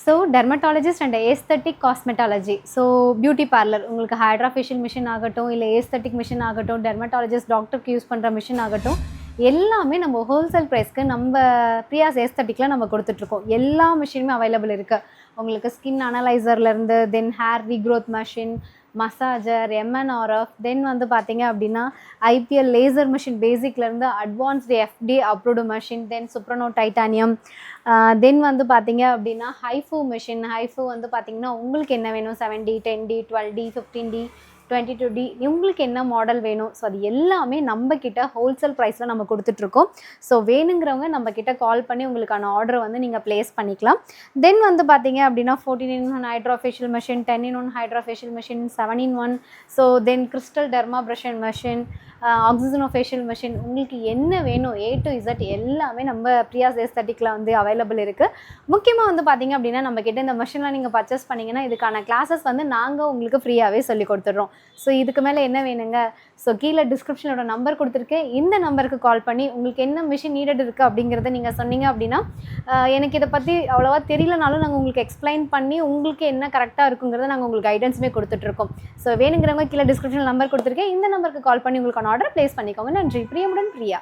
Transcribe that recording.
So dermatologist and aesthetic cosmetology. So beauty parlour, உங்களுக்கு hydra facial machine ஆகட்டும், இல்லை aesthetic machine ஆகட்டும், dermatologist டாக்டருக்கு யூஸ் பண்ணுற மிஷின் ஆகட்டும், எல்லாமே நம்ம ஹோல்சேல் ப்ரைஸ்க்கு நம்ம பிரியாஸ் ஏஸ்தட்டிக்கில் நம்ம கொடுத்துட்ருக்கோம். எல்லா மிஷினுமே அவைலபிள் இருக்குது. உங்களுக்கு ஸ்கின் அனலைசர்லேருந்து, then hair regrowth machine, massager, MNRF, then வந்து பார்த்தீங்க அப்படின்னா ஐபிஎல் லேசர் மிஷின் பேசிக்லேருந்து advanced FD approved machine, then Soprano titanium, then வந்து பார்த்தீங்க அப்படின்னா ஹைஃபூ மிஷின். ஹைஃபூ வந்து பார்த்தீங்கன்னா உங்களுக்கு என்ன வேணும், 7D, 10D, 12D, 15D, 22D, உங்களுக்கு என்ன மாடல் வேணும். ஸோ அது எல்லாமே நம்மக்கிட்ட ஹோல்சேல் ப்ரைஸில் நம்ம கொடுத்துட்ருக்கோம். ஸோ வேணுங்கிறவங்க நம்மக்கிட்ட கால் பண்ணி உங்களுக்கான ஆர்டரை வந்து நீங்கள் ப்ளேஸ் பண்ணிக்கலாம். தென் வந்து பார்த்தீங்க அப்படின்னா 14-in-1 hydra facial machine, 10-in-1 hydra facial machine, 7-in-1, so then crystal dermabrasion machine, Oxygeneo facial machine, உங்களுக்கு என்ன வேணும் A to Z எல்லாமே நம்ம பிரியாஸ் ஏஸ்தட்டிக்கில் வந்து அவைலபிள் இருக்குது. முக்கியமாக வந்து பார்த்தீங்க அப்படின்னா நம்மக்கிட்ட இந்த மிஷின்லாம் நீங்கள் பர்ச்சேஸ் பண்ணிங்கன்னா இதுக்கான கிளாஸஸ் வந்து நாங்கள் உங்களுக்கு ஃப்ரீயாகவே சொல்லி கொடுத்துட்றோம். ஸோ இதுக்கு மேலே என்ன வேணுங்க, ஸோ கீழே டிஸ்கிரிப்ஷனோட நம்பர் கொடுத்துருக்கேன். இந்த நம்பருக்கு கால் பண்ணி உங்களுக்கு என்ன மிஷின் நீடட் இருக்குது அப்படிங்கிறத நீங்கள் சொன்னீங்க அப்படின்னா எனக்கு இதை பற்றி அவ்வளோவா தெரியலனாலும் நாங்கள் உங்களுக்கு எக்ஸ்பிளைன் பண்ணி உங்களுக்கு என்ன கரெக்டாக இருக்குங்கிறத நாங்கள் உங்களுக்கு கைடன்ஸுமே கொடுத்துட்ருக்கோம். ஸோ வேணுங்கிறவங்க கீழே டிஸ்கிரிப்ஷனில் நம்பர் கொடுத்துருக்கேன். இந்த நம்பருக்கு கால் பண்ணி உங்களுக்கான ஆர்டர் ப்ளேஸ் பண்ணிக்கோங்க. நன்றி. பிரியமுடன் பிரியா.